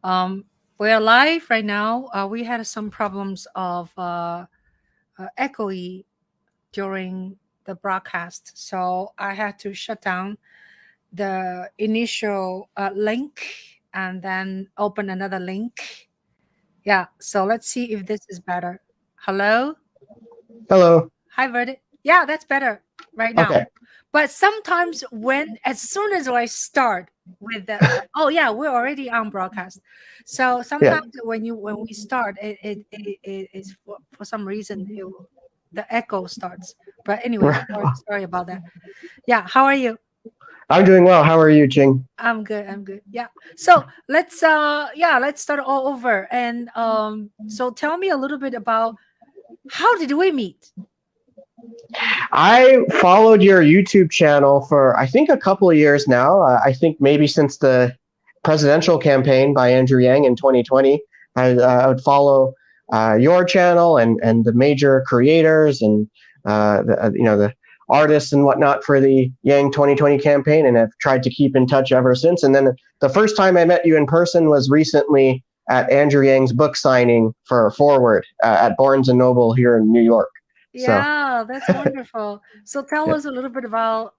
Um, we're live right now. We had some problems of echoey during the broadcast, so I had to shut down the initial link and then open another link. Yeah, so let's see if this is better. Hello? Hello. Hi, Verdi. Yeah, that's better right now. Okay. But sometimes as soon as I start with oh yeah, we're already on broadcast. So Yeah. sometimes when we start, it is for some reason the echo starts. But anyway, sorry about that. Yeah, how are you? I'm doing well. How are you, Ching? I'm good. I'm good. Yeah. So let's start all over. And so tell me a little bit about how did we meet? I followed your YouTube channel for I think a couple of years now. I think maybe since the presidential campaign by Andrew Yang in 2020. I would follow your channel and the major creators and the artists and whatnot for the Yang 2020 campaign, and I've tried to keep in touch ever since. And then the first time I met you in person was recently at Andrew Yang's book signing for Forward at Barnes and Noble here in New York. So. Yeah, that's wonderful. So tell Yeah. us a little bit about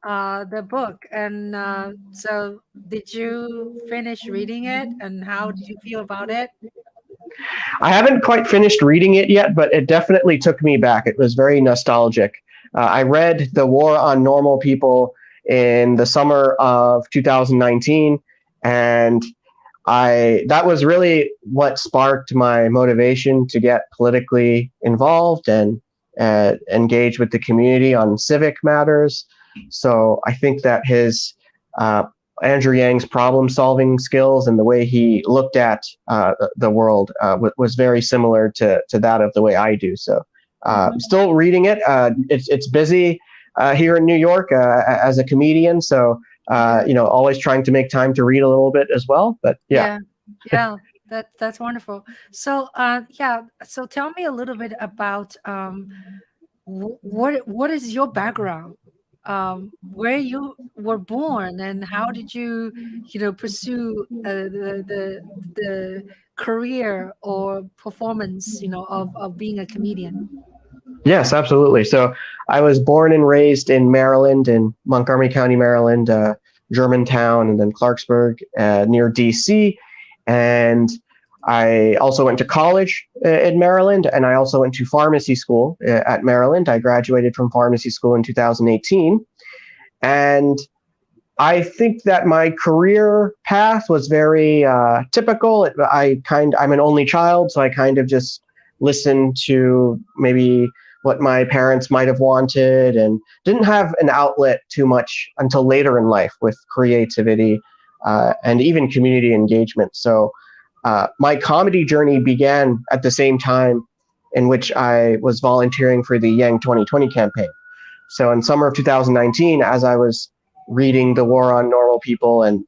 the book. And so did you finish reading it and how did you feel about it? I haven't quite finished reading it yet, but it definitely took me back. It was very nostalgic. I read The War on Normal People in the summer of 2019, and I that was really what sparked my motivation to get politically involved and engage with the community on civic matters. So I think that his uh, Andrew Yang's problem solving skills and the way he looked at the world was very similar to that of the way I do. So Mhm. still reading it. It's busy here in New York as a comedian. So Yeah. always trying to make time to read a little bit as well. But yeah. Yeah. Yeah. That's wonderful. So yeah, so tell me a little bit about what is your background? Where you were born and how did you, pursue the career or performance, of being a comedian? Yes, absolutely. So I was born and raised in Maryland, in Montgomery County, Maryland, Germantown, and then Clarksburg, near DC. And I also went to college in Maryland, and I also went to pharmacy school at Maryland. I graduated from pharmacy school in 2018. And I think that my career path was very typical. I'm an only child, so I kind of just listened to maybe what my parents might have wanted, and didn't have an outlet too much until later in life with creativity and even community engagement. So my comedy journey began at the same time in which I was volunteering for the Yang 2020 campaign. So in summer of 2019, as I was reading The War on Normal People and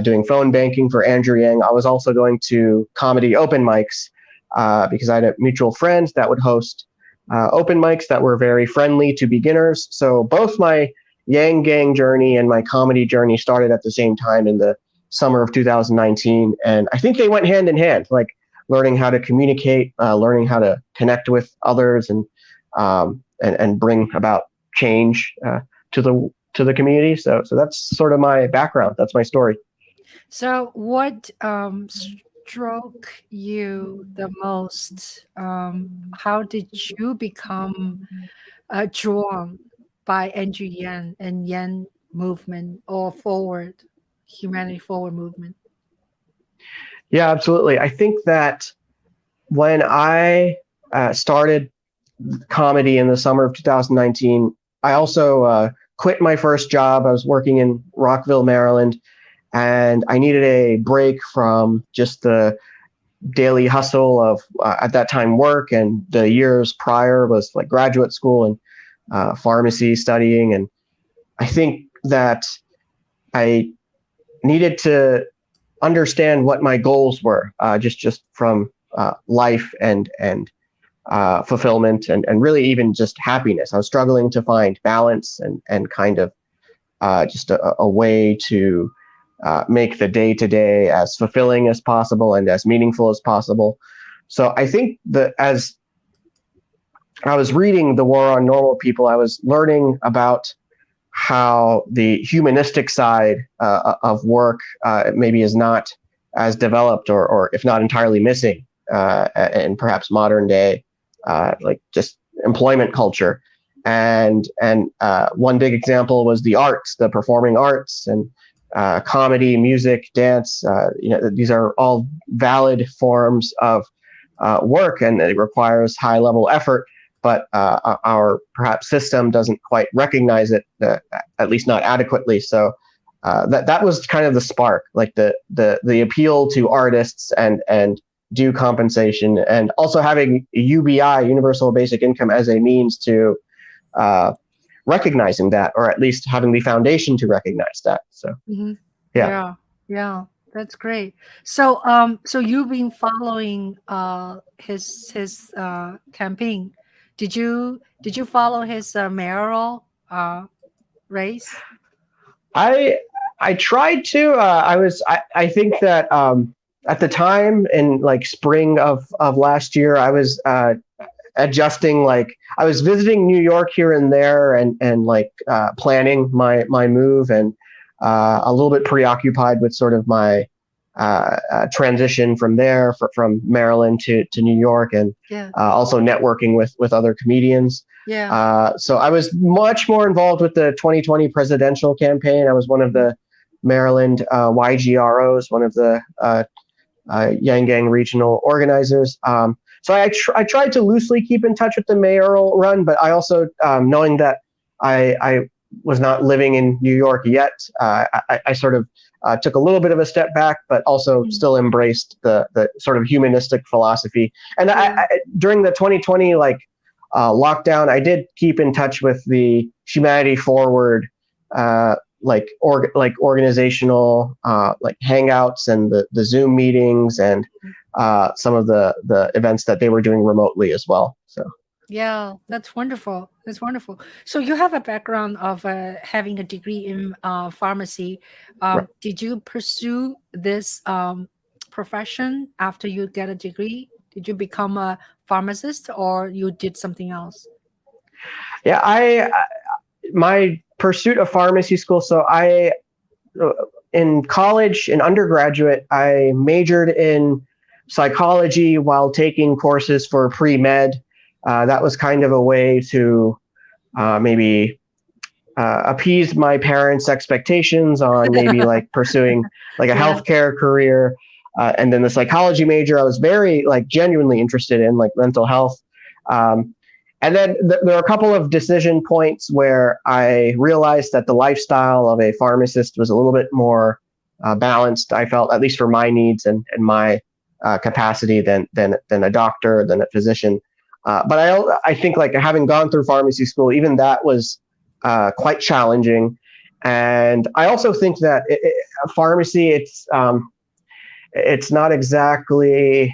doing phone banking for Andrew Yang, I was also going to comedy open mics because I had a mutual friend that would host open mics that were very friendly to beginners. So both my Yang Gang journey and my comedy journey started at the same time in the summer of 2019, and I think they went hand in hand, like learning how to communicate, learning how to connect with others, and bring about change to the community. So that's sort of my background. That's my story. So what struck you the most? How did you become drawn by Andrew Yan and Yan movement or forward humanity forward movement? Yeah, absolutely. I think that when I started comedy in the summer of 2019, I also quit my first job. I was working in Rockville, Maryland, and I needed a break from just the daily hustle of at that time work, and the years prior was like graduate school and pharmacy studying. And I think that I needed to understand what my goals were, just from life and fulfillment, and really even just happiness. I was struggling to find balance and kind of just a way to make the day-to-day as fulfilling as possible and as meaningful as possible. So I think that as I was reading The War on Normal People, I was learning about how the humanistic side of work maybe is not as developed, or if not entirely missing in perhaps modern day, like just employment culture. And one big example was the arts, the performing arts, and comedy, music, dance. These are all valid forms of work, and it requires high level effort. But our perhaps system doesn't quite recognize it, at least not adequately. So that was kind of the spark, like the appeal to artists and due compensation, and also having UBI, universal basic income, as a means to recognizing that, or at least having the foundation to recognize that. So yeah, that's great. So so you've been following his campaign. Did you follow his mayoral race? I tried to. I think that at the time, in like spring of last year, I was adjusting. Like, I was visiting New York here and there, and like planning my move, and a little bit preoccupied with sort of my transition from there, from Maryland to New York, and also networking with other comedians. So I was much more involved with the 2020 presidential campaign. I was one of the Maryland YGROs, one of the Yangang regional organizers. So I tried to loosely keep in touch with the mayoral run, but I also, knowing that I was not living in New York yet, I sort of took a little bit of a step back, but also still embraced the sort of humanistic philosophy. And during the 2020 lockdown, I did keep in touch with the Humanity Forward organizational hangouts and the Zoom meetings, and some of the events that they were doing remotely as well. So yeah, that's wonderful. That's wonderful. So you have a background of having a degree in pharmacy. Right. Did you pursue this profession after you get a degree? Did you become a pharmacist, or you did something else? Yeah, my pursuit of pharmacy school. So in college, in undergraduate, I majored in psychology while taking courses for pre-med. That was kind of a way to maybe appease my parents' expectations on maybe like pursuing like a healthcare career. And then the psychology major, I was very genuinely interested in, like mental health. And then there are a couple of decision points where I realized that the lifestyle of a pharmacist was a little bit more balanced, I felt, at least for my needs and my capacity, than a doctor, than a physician. But I think, like, having gone through pharmacy school, even that was quite challenging. And I also think that pharmacy, it's not exactly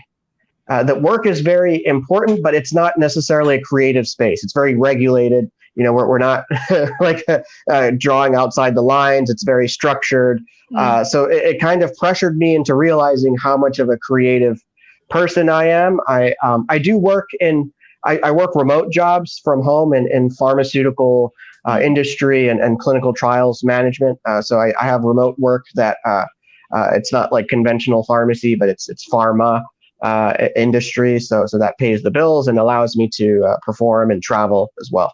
that work is very important, but it's not necessarily a creative space. It's very regulated. We're not drawing outside the lines. It's very structured. So it kind of pressured me into realizing how much of a creative person I am. I do work I work remote jobs from home in pharmaceutical industry and clinical trials management. So I have remote work that it's not like conventional pharmacy, but it's pharma industry. So that pays the bills and allows me to perform and travel as well.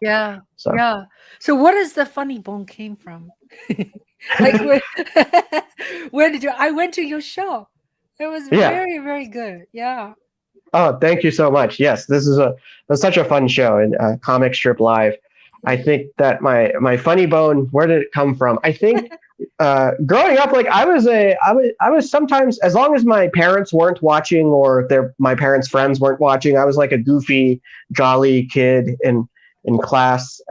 So what is the funny bone came from? Where did you? I went to your show. It was very, very good. Yeah. Oh, thank you so much. Yes, this is such a fun show, and Comic Strip Live. I think that my funny bone, where did it come from? I think growing up, I was sometimes, as long as my parents weren't watching, or my parents' friends weren't watching, I was like a goofy, jolly kid in class.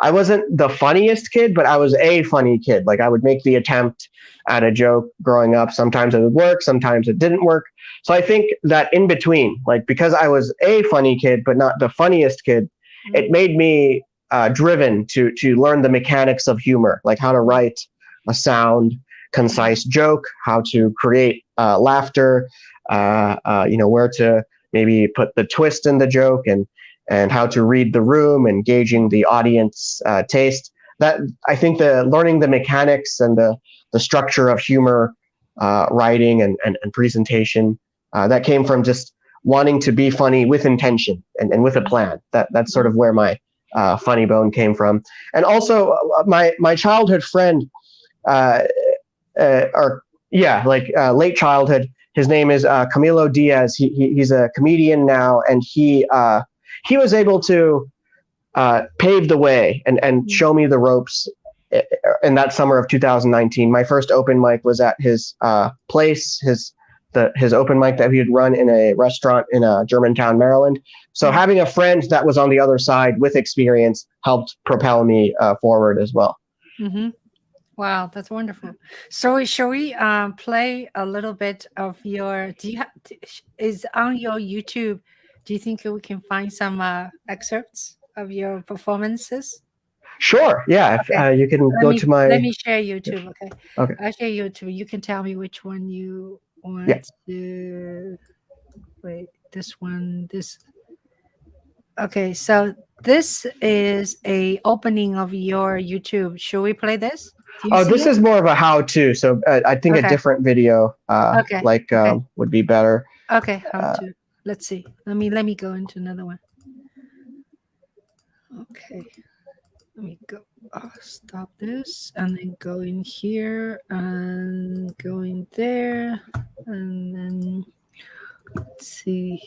I wasn't the funniest kid, but I was a funny kid. Like, I would make the attempt at a joke growing up. Sometimes it would work, sometimes it didn't work. So I think that in between, because I was a funny kid, but not the funniest kid, it made me driven to learn the mechanics of humor, like how to write a sound, concise joke, how to create laughter, where to maybe put the twist in the joke, and how to read the room, engaging the audience taste. That I think learning the mechanics and the structure of humor writing and presentation that came from just wanting to be funny with intention and with a plan. That's sort of where my funny bone came from. And also my childhood friend, late childhood. His name is Camilo Diaz. He's a comedian now, and he was able to pave the way and show me the ropes in that summer of 2019. My first open mic was at his place, his open mic that he had run in a restaurant in Germantown, Maryland. So having a friend that was on the other side with experience helped propel me forward as well. Mm-hmm. Wow, that's wonderful. So shall we play a little bit of your? Is on your YouTube? Do you think we can find some excerpts of your performances? Sure. Yeah. Okay. You can go to my. Let me share YouTube. Okay. Okay. I'll share YouTube. You can tell me which one you want to. Wait, this one. This. Okay, so this is a opening of your YouTube. Should we play this? This is more of a how-to. So I think a different video, would be better. Okay, how to. Let's see. Let me go into another one. Okay, let me go. Stop this and then go in here and go in there and then let's see.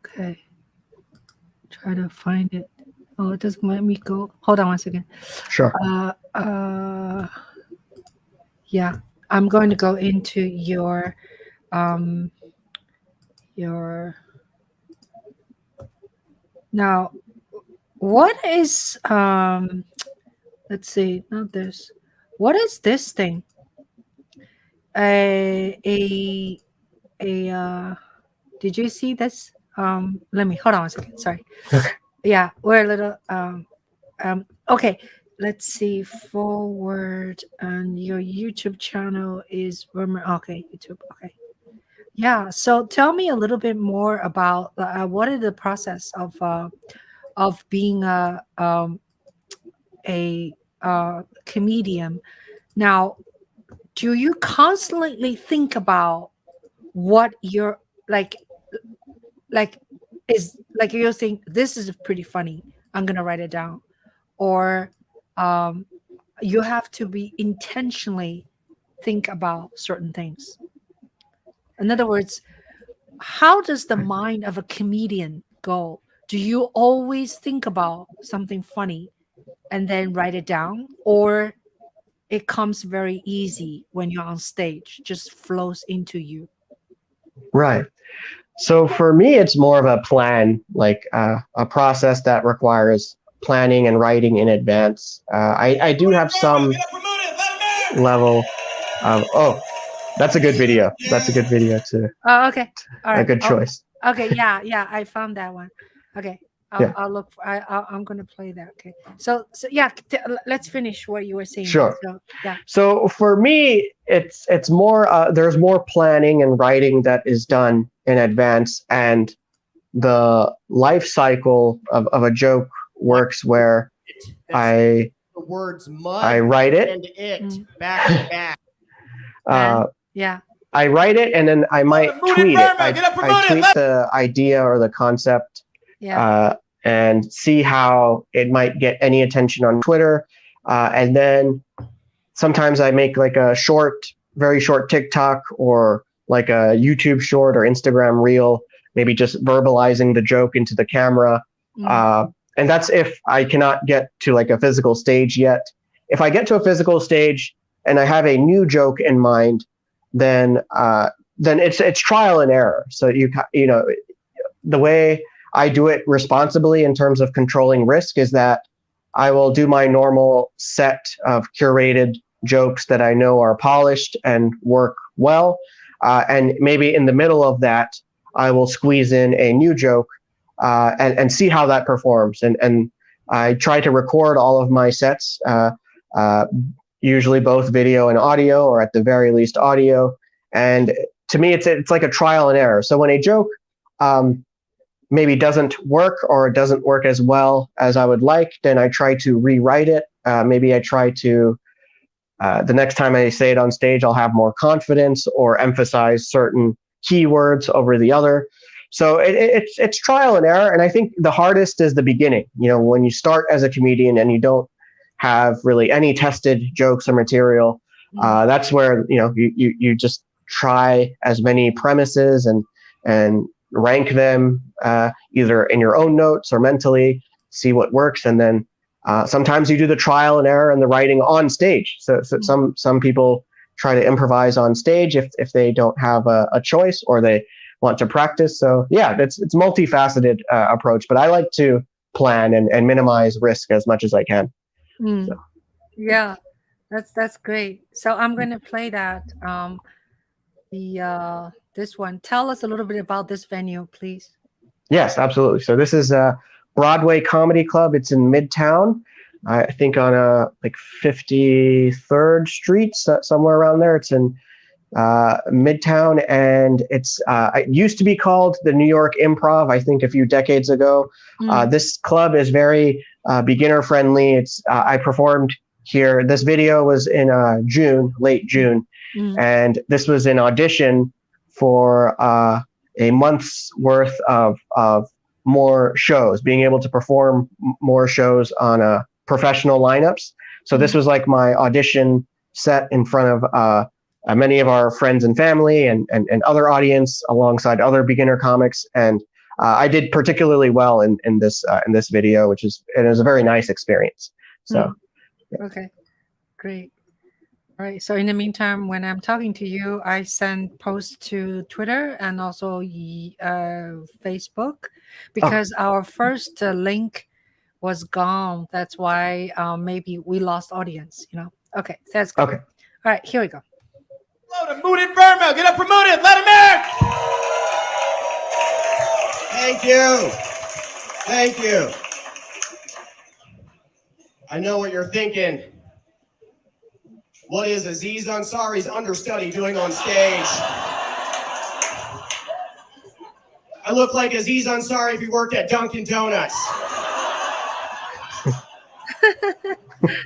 Okay. Try to find it. Oh, it doesn't let me go. Hold on one second. Sure. Yeah, I'm going to go into your now. What is let's see, not this. What is this thing? Did you see this? Let me hold on a second. Sorry. Okay. Yeah, we're a little okay. Let's see. Forward, and your YouTube channel is Verma. Okay, YouTube. Okay. Yeah. So tell me a little bit more about what is the process of being a comedian. Now, do you constantly think about what you're like is like you're saying this is pretty funny, I'm gonna write it down, or you have to be intentionally think about certain things? In other words, how does the mind of a comedian go? Do you always think about something funny and then write it down, or it comes very easy when you're on stage, just flows into you? Right. So for me, it's more of a plan, like a process that requires planning and writing in advance. I do have some level of, that's a good video. That's a good video too. Oh, okay. All right. A good choice. Okay. Yeah. I found that one. Okay. I'll look. I'm going to play that. Okay. So yeah. Let's finish what you were saying. Sure. So, yeah. So for me, it's more. There's more planning and writing that is done in advance, and the life cycle of a joke works where I write it and back to back. Yeah. I write it and then I might tweet it. I tweet the idea or the concept. Yeah. And see how it might get any attention on Twitter. And then sometimes I make like a very short TikTok or like a YouTube short or Instagram reel, maybe just verbalizing the joke into the camera. And that's if I cannot get to like a physical stage yet. If I get to a physical stage and I have a new joke in mind, then it's trial and error. So you know, the way I do it responsibly in terms of controlling risk is that I will do my normal set of curated jokes that I know are polished and work well. And maybe in the middle of that, I will squeeze in a new joke and see how that performs. And I try to record all of my sets, usually both video and audio, or at the very least audio. And to me, it's like a trial and error. So when a joke maybe doesn't work, or it doesn't work as well as I would like, then I try to rewrite it. Maybe I try to, the next time I say it on stage, I'll have more confidence or emphasize certain keywords over the other. So it's trial and error. And I think the hardest is the beginning. You know, when you start as a comedian and you don't have really any tested jokes or material, that's where, you know, you just try as many premises and rank them either in your own notes or mentally, see what works, and then sometimes you do the trial and error and the writing on stage. So some people try to improvise on stage if they don't have a choice or they want to practice. So yeah, it's multifaceted approach, but I like to plan and minimize risk as much as I can. So. Yeah, that's great. So I'm going to play that. This one. Tell us a little bit about this venue, please. Yes, absolutely. So this is a Broadway Comedy Club. It's in Midtown, I think on like 53rd Street, somewhere around there. It's in Midtown, and it used to be called the New York Improv, I think a few decades ago. This club is very beginner friendly. I performed here. This video was in late June, and this was an audition for a month's worth of more shows, being able to perform more shows on professional lineups. So this was like my audition set in front of many of our friends and family and other audience alongside other beginner comics. And I did particularly well in this video, it was a very nice experience. So, yeah. Okay, great. All right. So in the meantime, when I'm talking to you, I send posts to Twitter and also Facebook, because our first link was gone. That's why maybe we lost audience. You know. Okay, that's good. Okay. All right, here we go. Hello to Mudit Verma. Get up for Mudit. Let him in. Thank you. Thank you. I know what you're thinking. What is Aziz Ansari's understudy doing on stage? I look like Aziz Ansari if he worked at Dunkin' Donuts.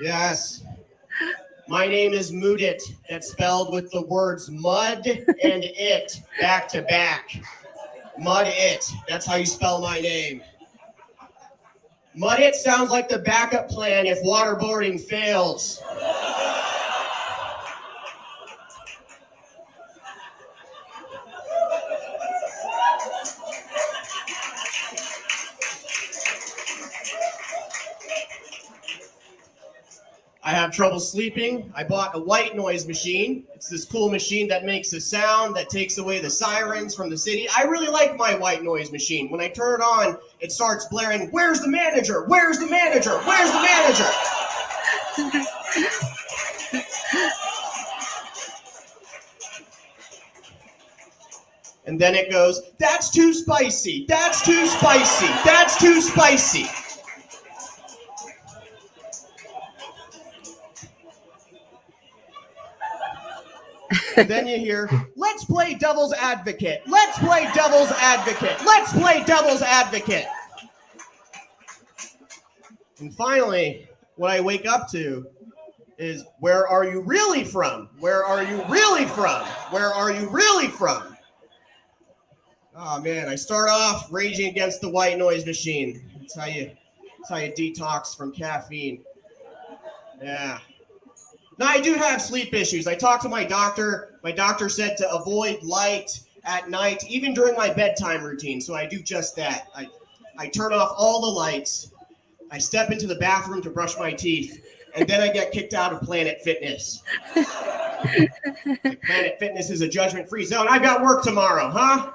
Yes. My name is Mudit. That's spelled with the words mud and it back to back. Mudit. That's how you spell my name. Mudit sounds like the backup plan if waterboarding fails. I have trouble sleeping. I bought a white noise machine. It's this cool machine that makes a sound that takes away the sirens from the city. I really like my white noise machine. When I turn it on, it starts blaring, "Where's the manager? Where's the manager? Where's the manager?" And then it goes, "That's too spicy. That's too spicy. That's too spicy." And then you hear, "Let's play devil's advocate. Let's play devil's advocate. Let's play devil's advocate." And finally, what I wake up to is, "Where are you really from? Where are you really from? Where are you really from?" Oh man, I start off raging against the white noise machine. That's how you detox from caffeine. Yeah. Now, I do have sleep issues. I talked to my doctor. My doctor said to avoid light at night, even during my bedtime routine. So I do just that. I turn off all the lights. I step into the bathroom to brush my teeth. And then I get kicked out of Planet Fitness. Planet Fitness is a judgment-free zone. I've got work tomorrow, huh?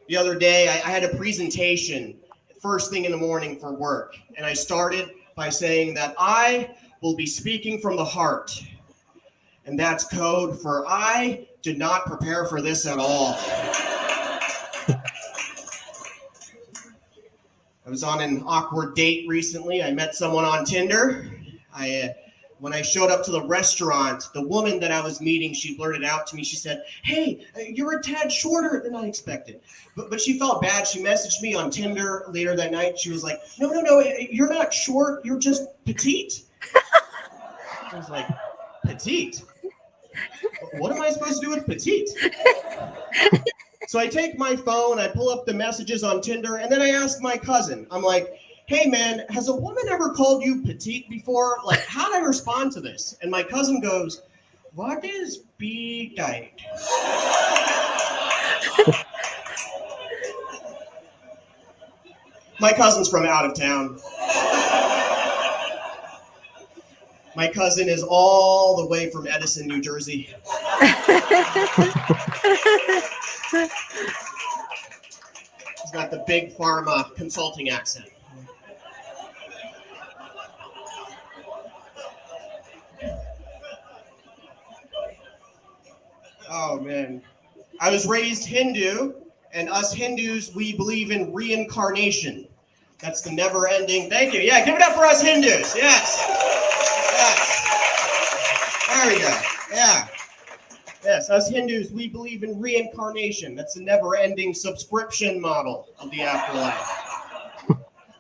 The other day, I had a presentation first thing in the morning for work. And I started by saying that I will be speaking from the heart. And that's code for I did not prepare for this at all. was on an awkward date recently. I met someone on Tinder. When I showed up to the restaurant, the woman that I was meeting, she blurted out to me, she said, "Hey, you're a tad shorter than I expected." But she felt bad. She messaged me on Tinder later that night. She was like, no, you're not short. You're just petite. I was like, petite? What am I supposed to do with petite? So I take my phone, I pull up the messages on Tinder, and then I ask my cousin, I'm like, "Hey man, has a woman ever called you petite before? Like, how do I respond to this?" And my cousin goes, "What is petite?" My cousin's from out of town. My cousin is all the way from Edison, New Jersey. He's got the big pharma consulting accent. Oh, man. I was raised Hindu, and us Hindus, we believe in reincarnation. That's the never-ending. Thank you. Yeah, give it up for us Hindus. Yes. There we go. Yeah. Yes, us Hindus, we believe in reincarnation. That's the never-ending subscription model of the afterlife.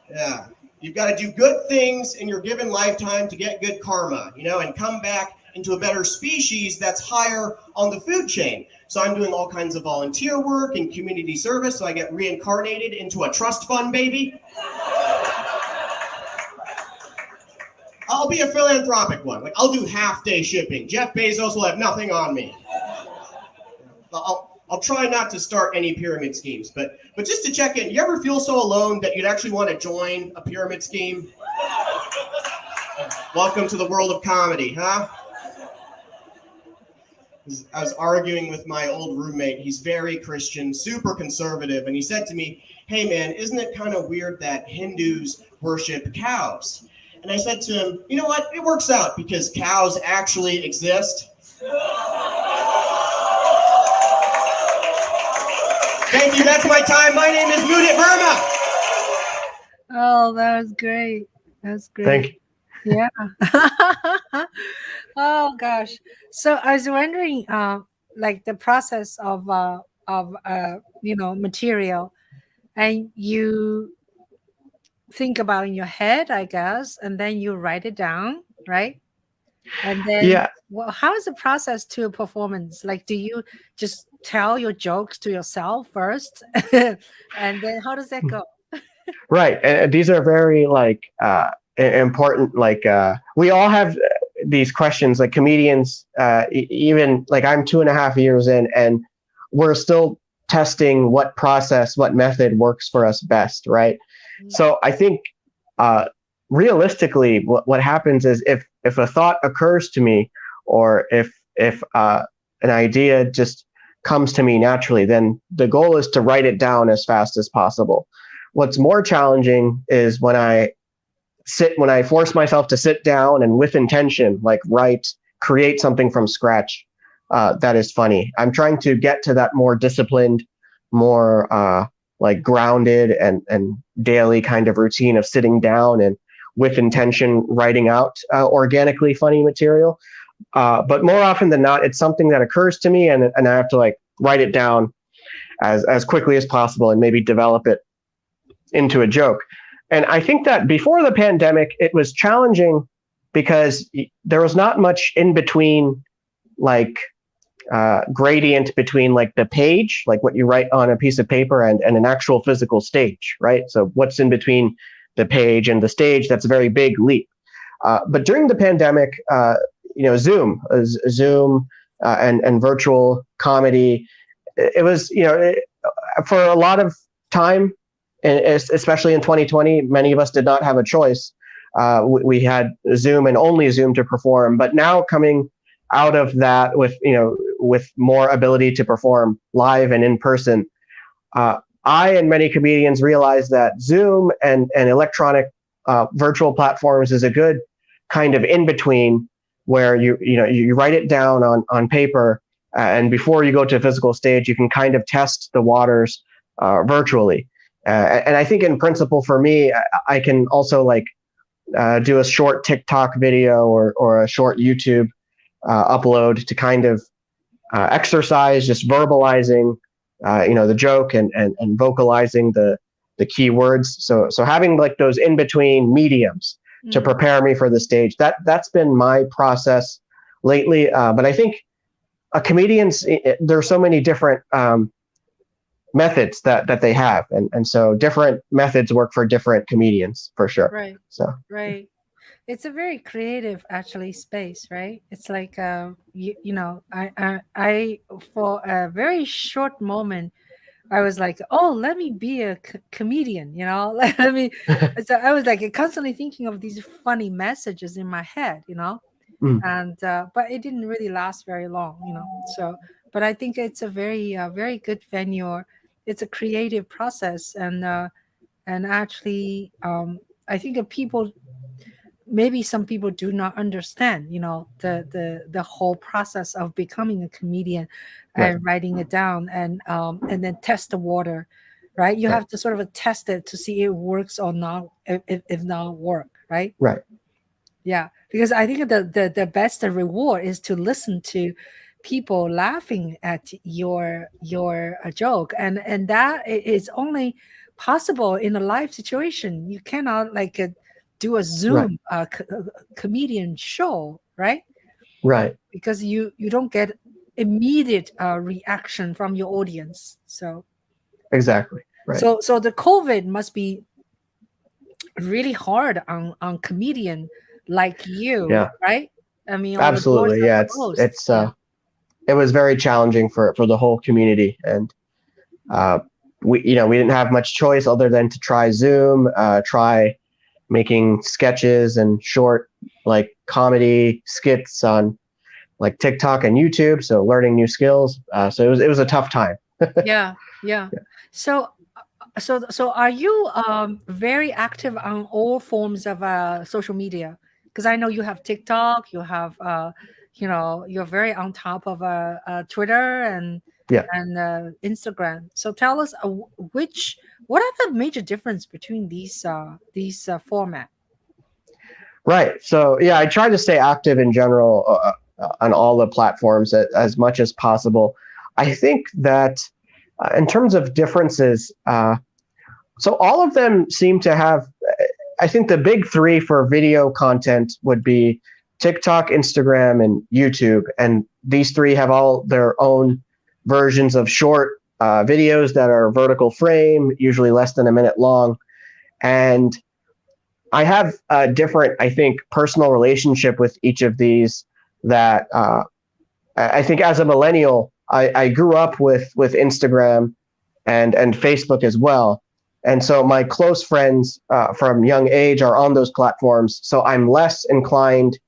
Yeah. You've got to do good things in your given lifetime to get good karma, and come back into a better species that's higher on the food chain. So I'm doing all kinds of volunteer work and community service, so I get reincarnated into a trust fund baby. I'll be a philanthropic one. Like, I'll do half-day shipping. Jeff Bezos will have nothing on me. I'll try not to start any pyramid schemes, but just to check in, you ever feel so alone that you'd actually want to join a pyramid scheme? Welcome to the world of comedy, huh? I was arguing with my old roommate. He's very Christian, super conservative, and he said to me, "Hey man, isn't it kind of weird that Hindus worship cows?" And I said to him, "You know what? It works out because cows actually exist." Thank you. That's my time. My name is Mudit Verma. Oh, that was great. That's great. Thank you. Yeah. Oh gosh. So I was wondering, like the process of material, and you think about in your head, I guess, and then you write it down, right? And then, Yeah. well, how is the process to a performance? Like, do you just tell your jokes to yourself first, and then how does that go? Right. And these are very important. We all have these questions, like comedians, even like I'm 2.5 years in, and we're still testing what process, what method works for us best. Right. Mm. So I think realistically, what happens is if a thought occurs to me, or if an idea just comes to me naturally, then the goal is to write it down as fast as possible. What's more challenging is when I force myself to sit down and with intention, create something from scratch that is funny. I'm trying to get to that more disciplined, more grounded and daily kind of routine of sitting down and with intention writing out organically funny material. But more often than not, it's something that occurs to me, and I have to write it down as quickly as possible and maybe develop it into a joke. And I think that before the pandemic, it was challenging because there was not much in between, gradient between the page, like what you write on a piece of paper, and an actual physical stage, right? So what's in between the page and the stage, that's a very big leap. But during the pandemic, Zoom and virtual comedy, it was, for a lot of time, and especially in 2020, many of us did not have a choice. We had Zoom and only Zoom to perform. But now coming out of that with more ability to perform live and in person, I and many comedians realized that Zoom and electronic virtual platforms is a good kind of in between, where you write it down on paper, and before you go to a physical stage, you can kind of test the waters virtually. And I think in principle for me, I can also like do a short TikTok video or a short YouTube upload to kind of exercise, just verbalizing, the joke and vocalizing the key words. So having like those in between mediums to prepare me for the stage, that's been my process lately. But I think comedians, there are so many different methods that they have, and so different methods work for different comedians for sure. Right. So Right. It's a very creative actually space, right? It's like I for a very short moment I was like, oh, let me be a comedian, let me. So I was like constantly thinking of these funny messages in my head, mm, and but it didn't really last very long, So, but I think it's a very good venue. It's a creative process, and actually, I think that people, maybe some people do not understand, the whole process of becoming a comedian right, and writing it down, and then test the water, right? You right, have to sort of test it to see if it works or not, if not work, right? right, Yeah, because I think the best reward is to listen to people laughing at your joke, and that is only possible in a live situation. You cannot like do a right, Zoom comedian show, right? right, Because you don't get immediate reaction from your audience. So exactly, right. so the COVID must be really hard on comedian like you, Yeah, right? I mean, all the doors absolutely. are Yeah, closed. it's Yeah. it was very challenging for the whole community, and we didn't have much choice other than to try Zoom, try making sketches and short like comedy skits on like TikTok and YouTube. So learning new skills. So it was a tough time. Yeah, yeah. So so are you very active on all forms of social media? Because I know you have TikTok, you have you're very on top of Twitter Yeah. and Instagram. So tell us what are the major difference between these format? Right. So yeah, I try to stay active in general on all the platforms as much as possible. I think that in terms of differences, so all of them seem to have. I think the big three for video content would be TikTok, Instagram, and YouTube, and these three have all their own versions of short videos that are vertical frame, usually less than a minute long, and I have a different, I think, personal relationship with each of these. That I think as a millennial, I grew up with Instagram and Facebook as well, and so my close friends from young age are on those platforms. So I'm less inclined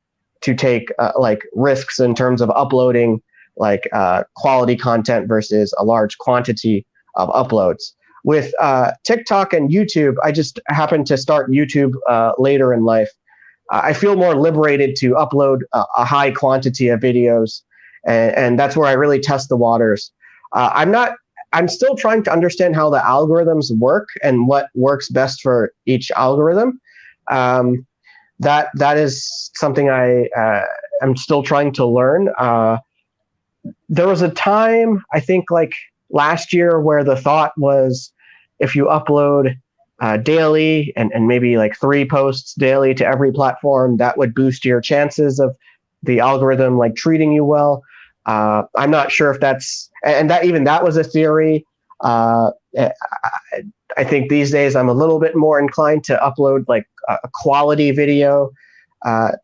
to take like risks in terms of uploading like quality content versus a large quantity of uploads. With TikTok and YouTube, I just happened to start YouTube later in life. I feel more liberated to upload a high quantity of videos, and that's where I really test the waters. I'm still trying to understand how the algorithms work and what works best for each algorithm. That is something I am still trying to learn. There was a time, I think like last year, where the thought was if you upload daily and maybe like 3 posts daily to every platform, that would boost your chances of the algorithm like treating you well. I'm not sure if that's, and that was a theory. I think these days I'm a little bit more inclined to upload like a quality video,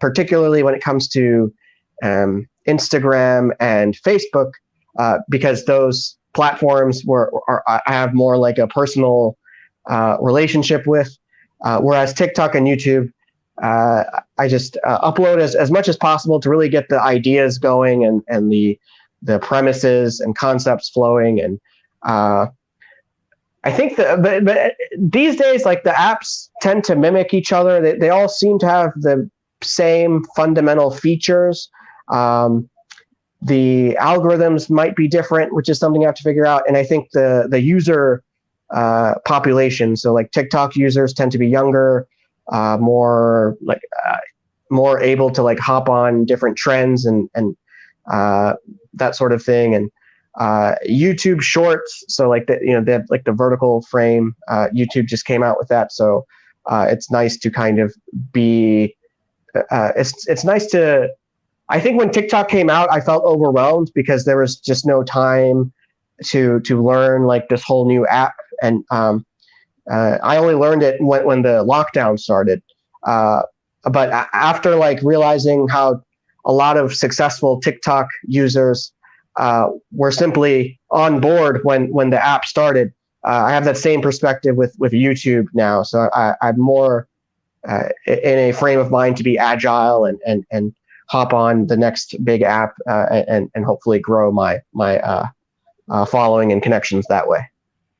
particularly when it comes to Instagram and Facebook, because those platforms I have more like a personal relationship with, whereas TikTok and YouTube, I just upload as much as possible to really get the ideas going and the premises and concepts flowing. And I think but these days, like the apps tend to mimic each other. They all seem to have the same fundamental features. The algorithms might be different, which is something I have to figure out. And I think the user population. So like TikTok users tend to be younger, more able to like hop on different trends and that sort of thing. And YouTube Shorts, so like they have like the vertical frame. YouTube just came out with that, so it's nice to kind of be. It's nice to. I think when TikTok came out, I felt overwhelmed because there was just no time to learn like this whole new app, and I only learned it when the lockdown started. But after like realizing how a lot of successful TikTok users were simply on board when the app started, I have that same perspective with YouTube now. So I'm more in a frame of mind to be agile and hop on the next big app and hopefully grow my following and connections that way.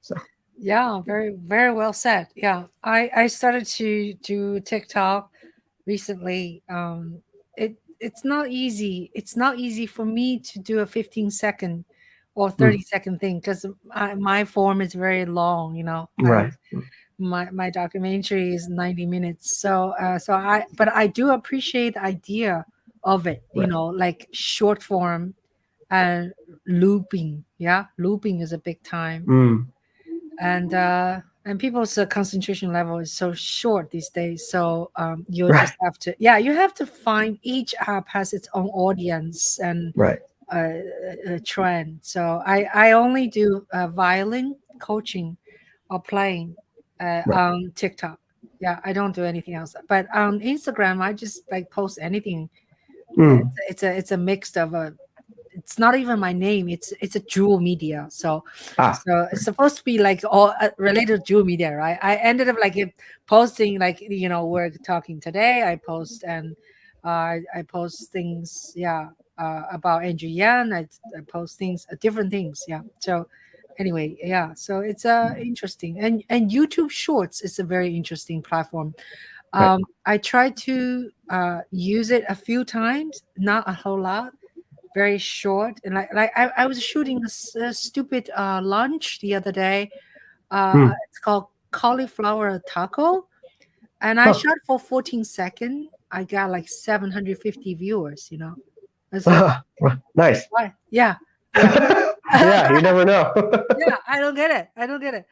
So. Yeah, very, very well said. Yeah, I started to do TikTok recently. It's not easy. It's not easy for me to do a 15-second or 30-second thing because my form is very long. Right. My documentary is 90 minutes. So but I do appreciate the idea of it. Right. Like short form and looping. Yeah, looping is a big time. And people's concentration level is so short these days. So you just have to, you have to find each app has its own audience and trend. So I only do violin coaching or playing on TikTok. Yeah, I don't do anything else. But on Instagram, I just like post anything. It's a mix of it's not even my name. It's a Juhl Media. So it's supposed to be like all related to Juhl Media, right? I ended up like posting like we're talking today. I post and I post things, about Andrew Yan. I post things, different things, So anyway, so it's interesting, and YouTube Shorts is a very interesting platform. I tried to use it a few times, not a whole lot. Very short, and I was shooting a stupid lunch the other day. It's called cauliflower taco, and I shot for 14 seconds. I got like 750 viewers. It's like, nice. why? Yeah. Yeah, you never know. Yeah, I don't get it.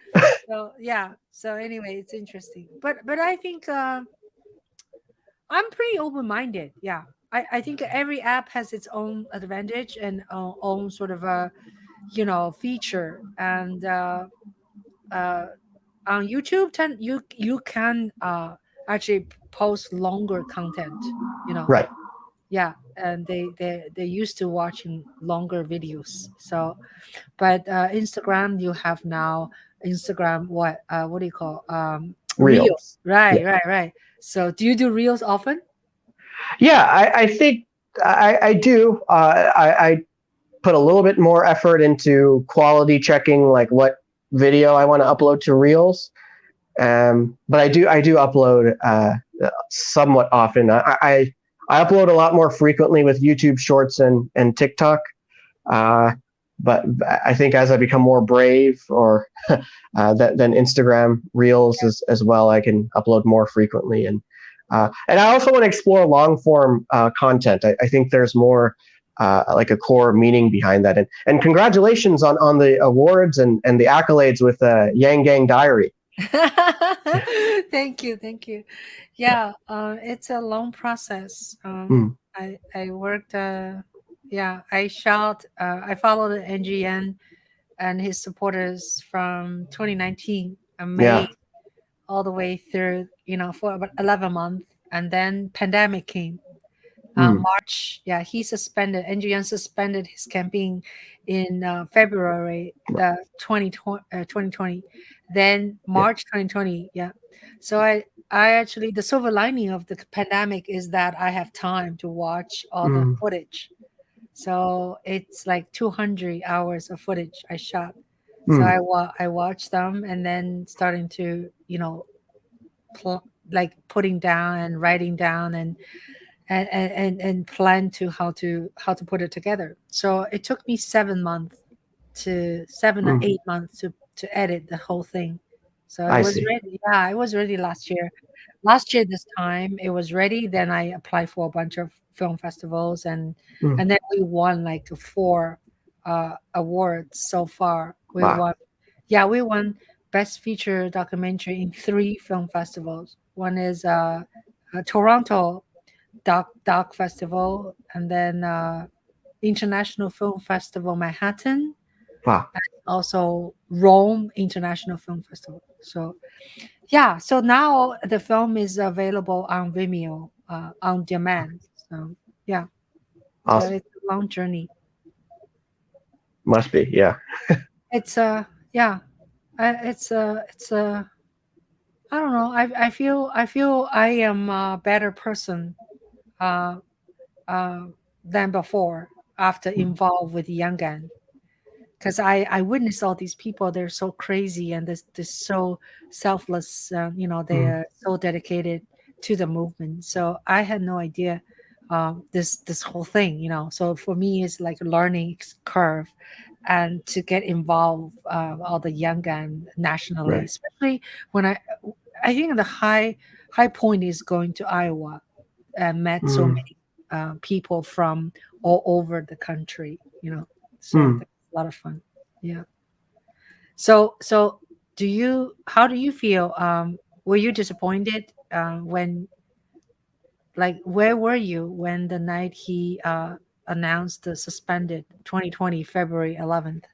So So anyway, it's interesting, but I think I'm pretty open-minded. Yeah. I think every app has its own advantage and own sort of a feature. And on YouTube, you can actually post longer content. Right. Yeah, and they're used to watching longer videos. So, but Instagram, you have now Instagram. What do you call Reels? Right. So, do you do reels often? Yeah, I think I do. I put a little bit more effort into quality checking, like what video I want to upload to Reels. But I do upload somewhat often. I upload a lot more frequently with YouTube Shorts and TikTok. But I think as I become more brave, or than Instagram Reels as well, I can upload more frequently. And I also want to explore long form content. I think there's more like a core meaning behind that. And congratulations on the awards and the accolades with Yang Gang Diary. Thank you. Yeah, it's a long process. I worked. I shot. I followed NGN and his supporters from 2019 May all the way through, for about 11 months, and then pandemic came. March, he suspended. NGN suspended his campaign in February 2020. Then March 2020, So I actually, the silver lining of the pandemic is that I have time to watch all the footage. So it's like 200 hours of footage I shot. So I watched them and then starting to like putting down and writing down and plan to how to put it together. So it took me 7 months to 7 or 8 months to edit the whole thing. So it I was see. ready. Yeah, it was ready last year. Last year this time it was ready. Then I applied for a bunch of film festivals, Mm. and then we won like 4 awards so far. We Wow. won. Yeah, we won Best Feature Documentary in 3 film festivals. One is Toronto Doc Festival, and then International Film Festival Manhattan, Wow. also Rome International Film Festival. So yeah, so now the film is available on Vimeo on demand. So yeah, so Awesome. it's a long journey. Must be. Yeah. It's yeah, it's I don't know. I feel I am a better person uh, uh, than before after involved with Yangan, because I witnessed all these people. They're so crazy and this so selfless. They Mm. are so dedicated to the movement. So I had no idea this whole thing. So for me, it's like a learning curve, and to get involved all the young and nationally, Right. especially when I think the high point is going to Iowa and met so Mm. many people from all over the country. So Mm. that's a lot of fun. Yeah. So how do you feel? Were you disappointed when, like, where were you when the night he announced the suspended 2020 February 11th?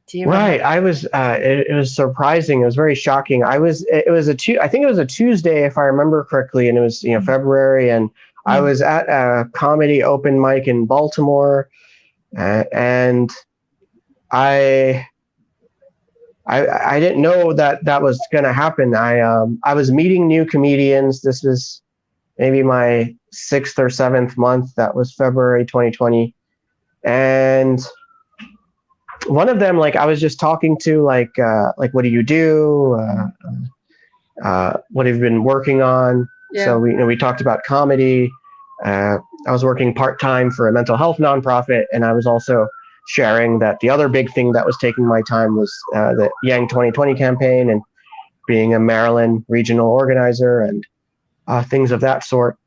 Do you remember? Right. I was. It was surprising. It was very shocking. I was. It was I think it was a Tuesday, if I remember correctly, and it was February, and I Mm. was at a comedy open mic in Baltimore, and I. I didn't know that that was going to happen. I was meeting new comedians. This was maybe my 6th or 7th month. That was February 2020, and one of them, like, I was just talking to, like, what do you do? What have you been working on? So Yeah. we talked about comedy. I was working part-time for a mental health nonprofit, and I was also sharing that the other big thing that was taking my time was the Yang 2020 campaign and being a Maryland regional organizer and things of that sort.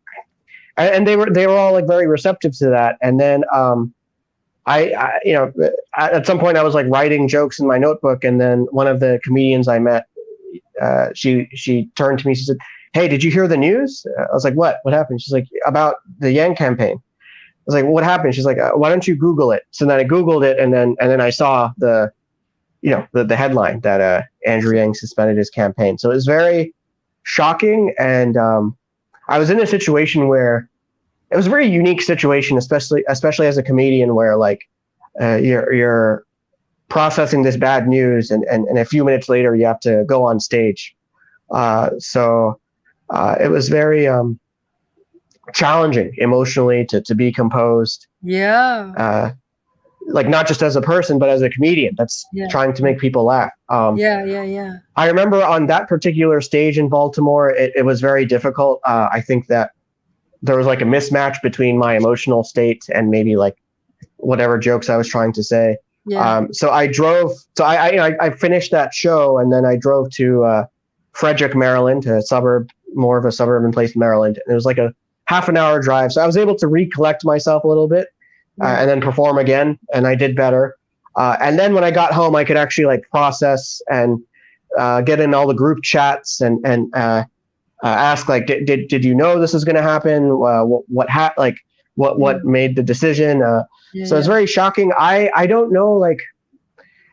And they were all like very receptive to that. And then at some point I was like writing jokes in my notebook, and then one of the comedians I met, she turned to me. She said, "Hey, did you hear the news?" I was like, "What? What happened?" She's like, "About the Yang campaign." I was like, "What happened?" She's like, "Why don't you Google it?" So then I Googled it, and then I saw the headline that Andrew Yang suspended his campaign. So it was very shocking, and I was in a situation where it was a very unique situation, especially as a comedian, where like you're processing this bad news, and a few minutes later you have to go on stage. So it was very challenging emotionally to be composed, Yeah. like not just as a person but as a comedian that's Yeah. trying to make people laugh. Yeah. I remember on that particular stage in Baltimore, it was very difficult. I think that there was like a mismatch between my emotional state and maybe like whatever jokes I was trying to say. Yeah. So I drove. So I finished that show, and then I drove to Frederick, Maryland, more of a suburban place in Maryland. And it was like a half an hour drive. So I was able to recollect myself a little bit, Yeah. and then perform again, and I did better. And then when I got home, I could actually like process and get in all the group chats and ask like, did you know this is going to happen? What made the decision? So it's Yeah. very shocking. I don't know, like,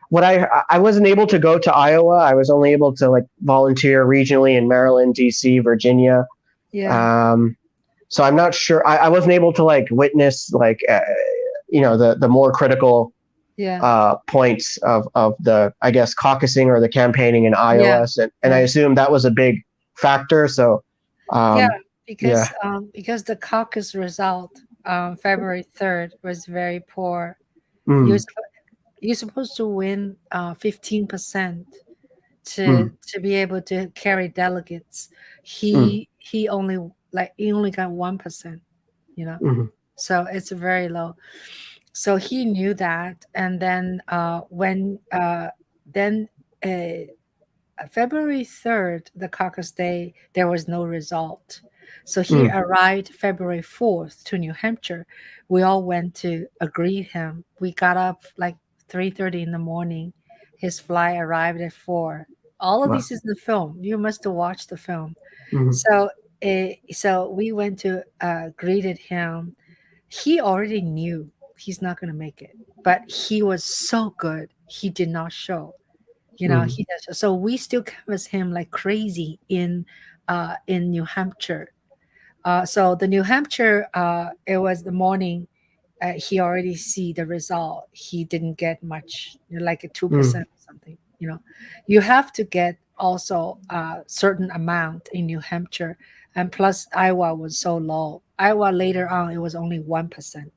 what I wasn't able to go to Iowa. I was only able to like volunteer regionally in Maryland, DC, Virginia. Yeah. So I'm not sure. I wasn't able to like witness like the more critical Yeah. points of the, I guess, caucusing or the campaigning in Yeah. Iowa, and I assume that was a big factor. So Yeah, yeah. because the caucus result February 3rd was very poor. You're Mm, suppo- you're supposed to win 15% mm, to be able to carry delegates. mm, He only got 1%, mm, so it's very low. So he knew that, and then February 3rd, the caucus day, there was no result. So he arrived February 4th to New Hampshire. We all went to greet him. We got up like 3:30 in the morning. His flight arrived at 4. All of Wow. this is in the film. You must watch the film. Mhm. So we went to greeted him. He already knew he's not going to make it, but he was so good. He did not show. He does. So we still canvass him like crazy in New Hampshire. So the New Hampshire, it was the morning. He already see the result. He didn't get much, like a 2% or something. You have to get also a certain amount in New Hampshire, and plus Iowa was so low. Iowa later on it was only 1%.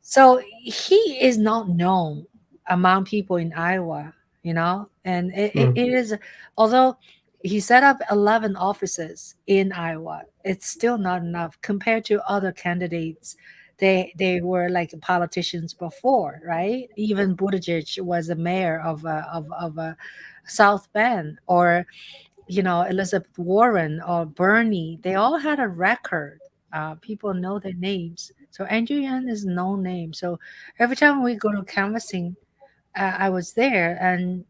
So he is not known among people in Iowa, and it is, although he set up 11 offices in Iowa, it's still not enough compared to other candidates. They were like politicians before, right? Even Buttigieg was the mayor of South Bend, or Elizabeth Warren or Bernie. They all had a record. People know their names. So Andrew Yang is no name. So every time we go to canvassing, I was there, and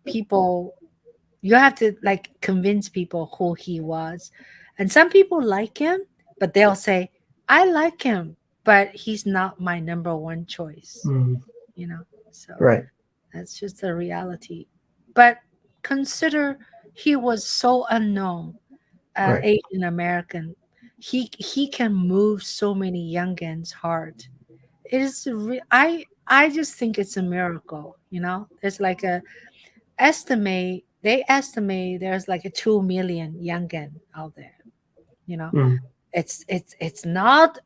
people, you have to like convince people who he was, and some people like him, but they'll say, "I like him, but he's not my number one choice." So Right. that's just the reality. But consider he was so unknown, Right. Asian American. He can move so many youngins' heart. It is I just think it's a miracle. There's like they estimate there's like a 2 million youngin out there. It's not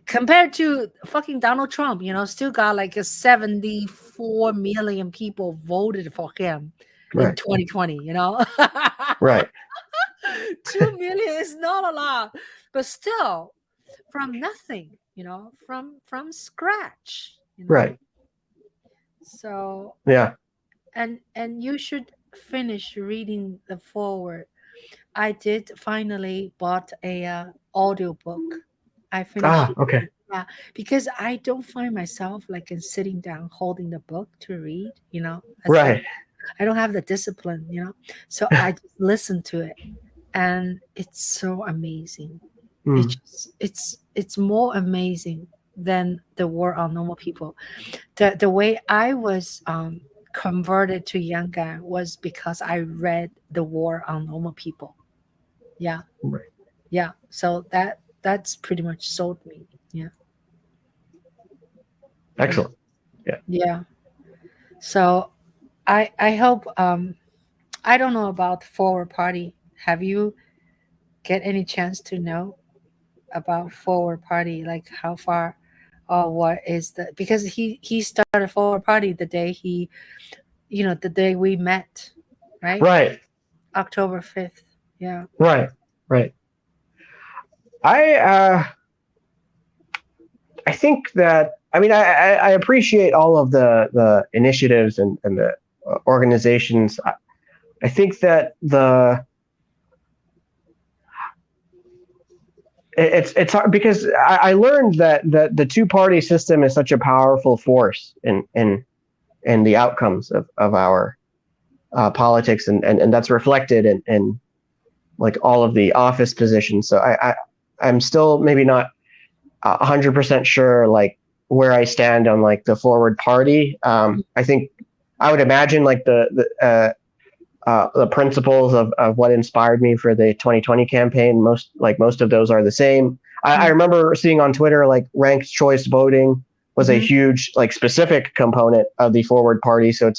compared to fucking Donald Trump, still got like a 74 million people voted for him in Right. 2020, Right. 2 million is not a lot, but still from nothing, from scratch, Right. So Yeah. and you should finish reading the forward. I did finally bought a audiobook. I finished it. Okay. Yeah, because I don't find myself like in sitting down holding the book to read, It's like Right. I don't have the discipline, so I just listen to it, and it's so amazing. It's more amazing than the War on Normal People. The way I was converted to Young Gun was because I read The War on Normal People. Yeah. Right. Yeah. So that's pretty much sold me. Yeah. Excellent. Yeah. Yeah. So I hope I don't know about Forward Party. Have you get any chance to know about Forward Party? Like how far or what is the, because he started Forward Party the day the day we met, right? Right. October 5th. Yeah. Right. Right. I think that, I mean, I appreciate all of the initiatives and the organizations. I think that it's hard because I learned that the two-party system is such a powerful force in the outcomes of our politics, and that's reflected in like all of the office positions. So I'm still maybe not 100% sure like where I stand on like the Forward Party. I think I would imagine like the principles of what inspired me for the 2020 campaign, most of those are the same. I remember seeing on Twitter like ranked choice voting was a huge like specific component of the Forward Party. So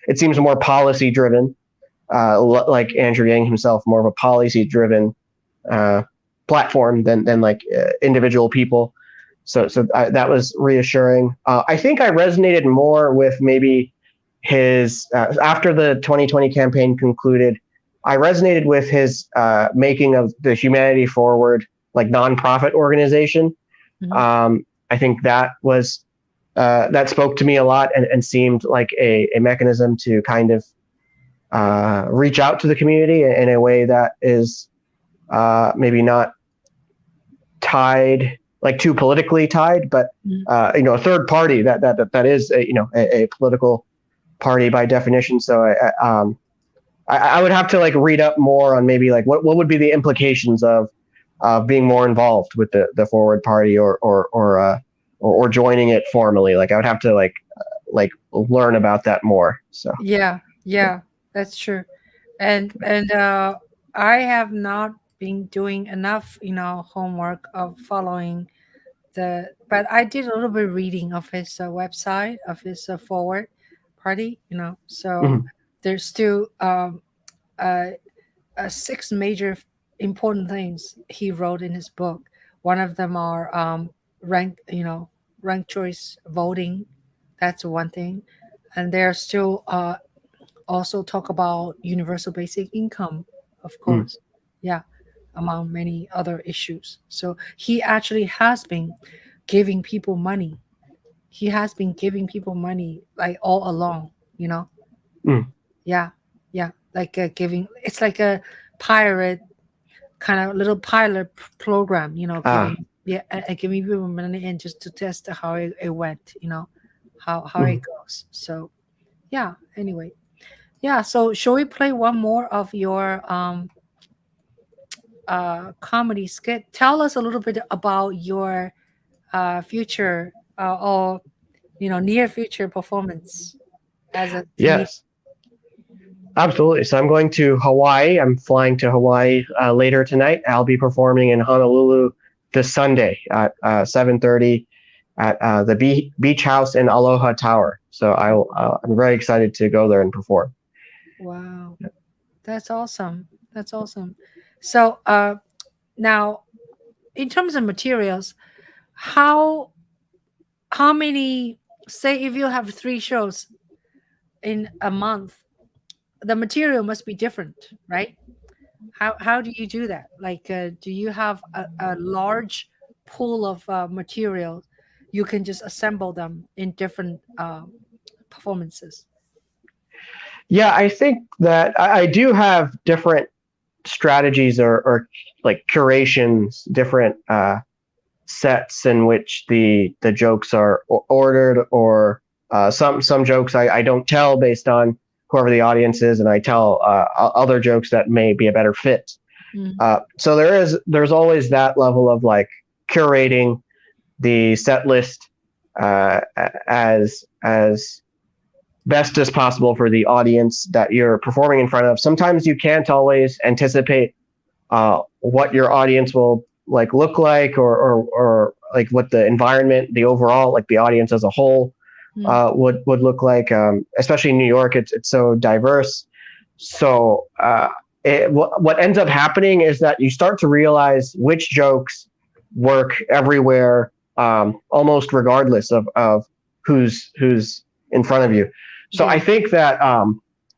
it seems more policy driven, like Andrew Yang himself, more of a policy driven platform than like individual people. So that was reassuring. I think I resonated more with maybe his after the 2020 campaign concluded. I resonated with his making of the Humanity Forward like nonprofit organization. I think that was that spoke to me a lot and seemed like a mechanism to kind of reach out to the community in a way that is maybe not tied, like too politically tied, but a third party that is a political party by definition. So I would have to like read up more on maybe like what would be the implications of being more involved with the Forward Party or joining it formally. Like I would have to like learn about that more. So Yeah, that's true. And I have not been doing enough, homework of following but I did a little bit of reading of his website, of his Forward Party, so mhm. there's still uh, 6 major important things he wrote in his book. One of them are rank, rank choice voting. That's one thing, and they're still also talk about universal basic income, of Mm. course. Yeah, among many other issues. So he actually has been giving people money. He has been giving people money like all along, Mm. Yeah, yeah, like giving. It's like a pirate kind of little pilot program, Ah. giving people money and just to test how it went, how it Mm. goes. So yeah. Anyway, yeah. So shall we play one more of your comedy skit? Tell us a little bit about your future or near future performance as a comedian. Yes. Absolutely. So I'm going to Hawaii. I'm flying to Hawaii later tonight. I'll be performing in Honolulu this Sunday at 7:30 at the Beach House in Aloha Tower. So I'm very excited to go there and perform. Wow, that's awesome. That's awesome. So now, in terms of materials, how many? Say if you have 3 shows in a month, the material must be different, right? How do you do that? Like, do you have a large pool of materials? You can just assemble them in different performances. Yeah, I think that I do have different strategies or like curations, different sets in which the jokes are ordered, or some jokes I don't tell based on whoever the audience is, and I tell other jokes that may be a better fit. Mm. So there's always that level of like curating the set list as best as possible for the audience that you're performing in front of. Sometimes you can't always anticipate what your audience will like look like, or like what the environment, the overall, like the audience as a whole would look like. Especially in New York, it's so diverse. So what ends up happening is that you start to realize which jokes work everywhere, almost regardless of who's in front of you. So Yeah. I think that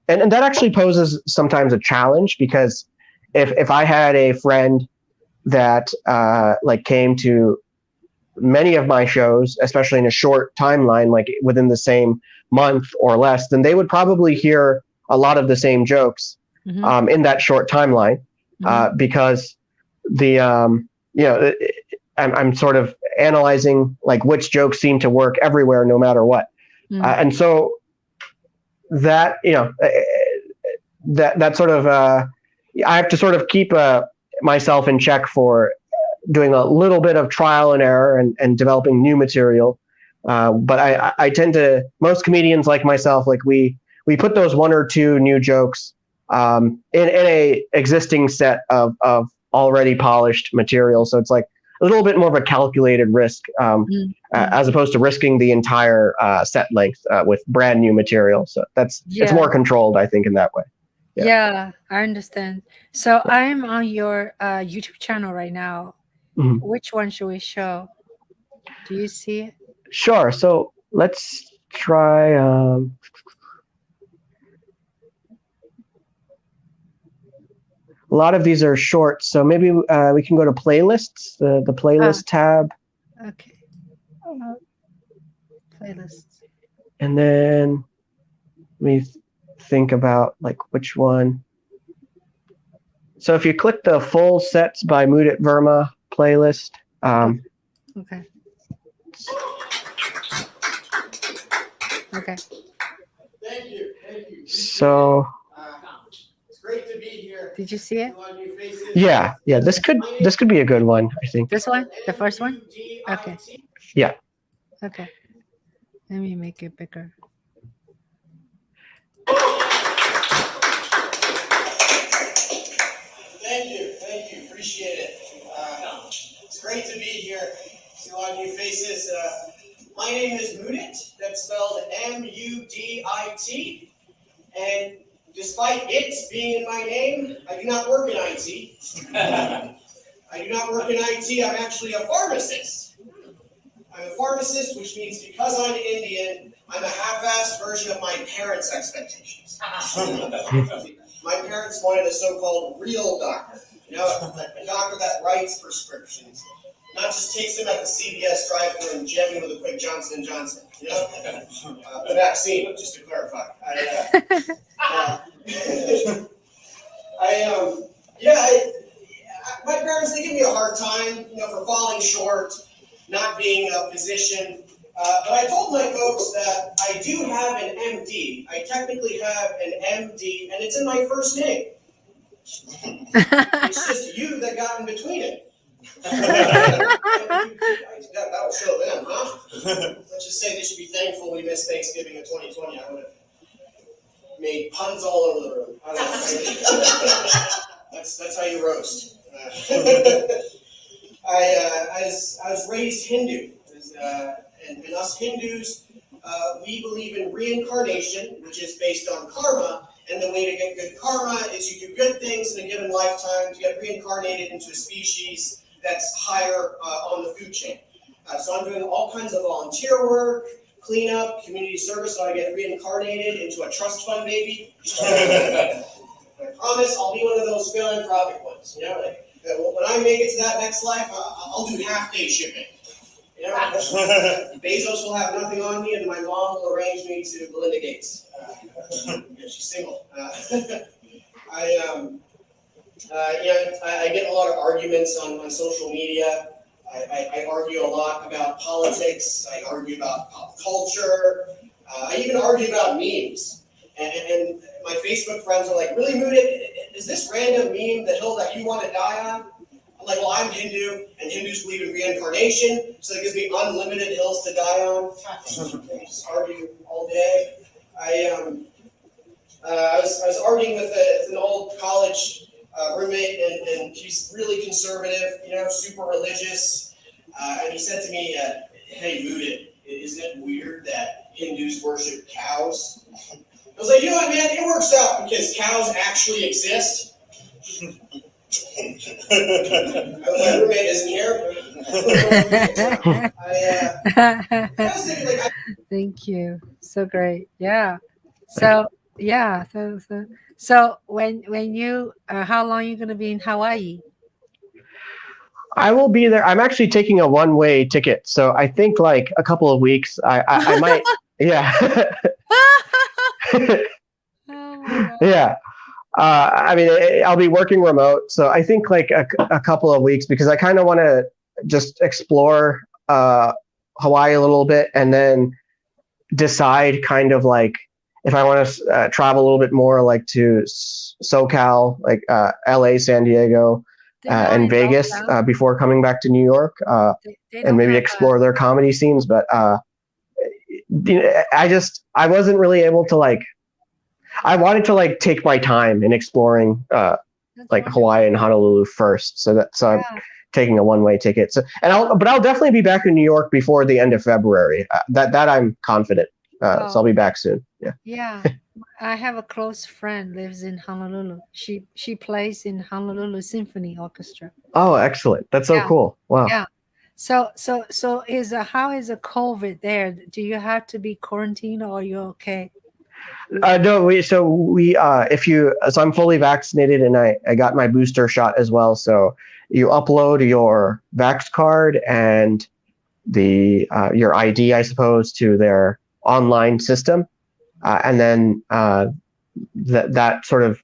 and that actually poses sometimes a challenge, because if I had a friend that like came to many of my shows, especially in a short timeline, like within the same month or less, then they would probably hear a lot of the same jokes Mhm. in that short timeline, because the I'm sort of analyzing like which jokes seem to work everywhere no matter what. And so that that sort of I have to sort of keep myself in check for doing a little bit of trial and error and developing new material. But I tend to, most comedians like myself, like we put those 1 or 2 new jokes in a existing set of already polished material. So it's like a little bit more of a calculated risk, as opposed to risking the entire set length with brand new material. So it's more controlled, I think, in that way. Yeah, I understand. So I'm on your YouTube channel right now. Mhm. Which one should we show? Do you see it? Sure. So let's try. A lot of these are short, so maybe we can go to playlists, the playlist tab. Okay. Playlists. And then let me think about like which one. So if you click the full sets by Mudit Verma playlist, Okay. Okay. Thank you. Thank you. so It's great to be here. Did you see it? A lot of new faces. yeah, this could be a good one, I think. This one? The first one? Okay. Yeah. Okay. Let me make it bigger. Thank you. Thank you. Appreciate it. It's great to be here. See a lot of new faces. My name is Mudit. That's spelled M-U-D-I-T. And despite it being in my name, I do not work in IT. I do not work in IT. I'm actually a pharmacist. I'm a pharmacist, which means because I'm Indian, I'm a half-assed version of my parents' expectations. My parents wanted a so-called real doctor, a doctor that writes prescriptions, not just takes them at the CVS drive-thru and jam them with a quick Johnson & Johnson, the vaccine, just to clarify. My parents, they give me a hard time, for falling short, not being a physician. But I told my folks that I do have an MD. I technically have an MD, and it's in my first name. It's just you that got in between it. That will show them, huh? Let's just say they should be thankful we missed Thanksgiving in 2020. I would have made puns all over the room. That's how you roast. I was raised Hindu, and us Hindus, we believe in reincarnation, which is based on karma. And the way to get good karma is you do good things in a given lifetime to get reincarnated into a species that's higher on the food chain. So I'm doing all kinds of volunteer work, cleanup, community service, so I get reincarnated into a trust fund baby. I promise I'll be one of those philanthropic ones. When I make it to that next life, I'll do half-day shipping. Bezos will have nothing on me, and my mom will arrange me to Belinda Gates. She's single. I get a lot of arguments on social media. I argue a lot about politics. I argue about pop culture. I even argue about memes. And my Facebook friends are like, really, Mudit? Is this random meme the hill that you want to die on? I'm like, well, I'm Hindu, and Hindus believe in reincarnation, so it gives me unlimited hills to die on. I just argue all day. I was arguing with an old college roommate, and she's really conservative, super religious. And he said to me, hey, Mudit, isn't it weird that Hindus worship cows? I was like, you know what, man, it works out because cows actually exist. My roommate isn't here. Thank you. So great. Yeah. So yeah. So when you how long are you gonna be in Hawaii? I will be there. I'm actually taking a one-way ticket, so I think like a couple of weeks. I might. Yeah. Oh my God. Yeah. I mean, I'll be working remote, so I think like a couple of weeks, because I kind of want to just explore Hawaii a little bit, and then decide kind of like if I want to travel a little bit more, like to SoCal, like LA, San Diego, and Vegas before coming back to New York, and maybe explore their comedy scenes. But I wasn't really able to like. I wanted to like take my time in exploring like Hawaii and Honolulu first, so I'm taking a one-way ticket. So I'll definitely be back in New York before the end of February. That I'm confident. So I'll be back soon. Yeah. Yeah, I have a close friend lives in Honolulu. She plays in Honolulu Symphony Orchestra. Oh, excellent! That's so cool. Wow. Yeah. So how is the COVID there? Do you have to be quarantined, or are you okay? No, I'm fully vaccinated, and I got my booster shot as well. So you upload your Vax card, and your ID, I suppose, to their online system, and then that sort of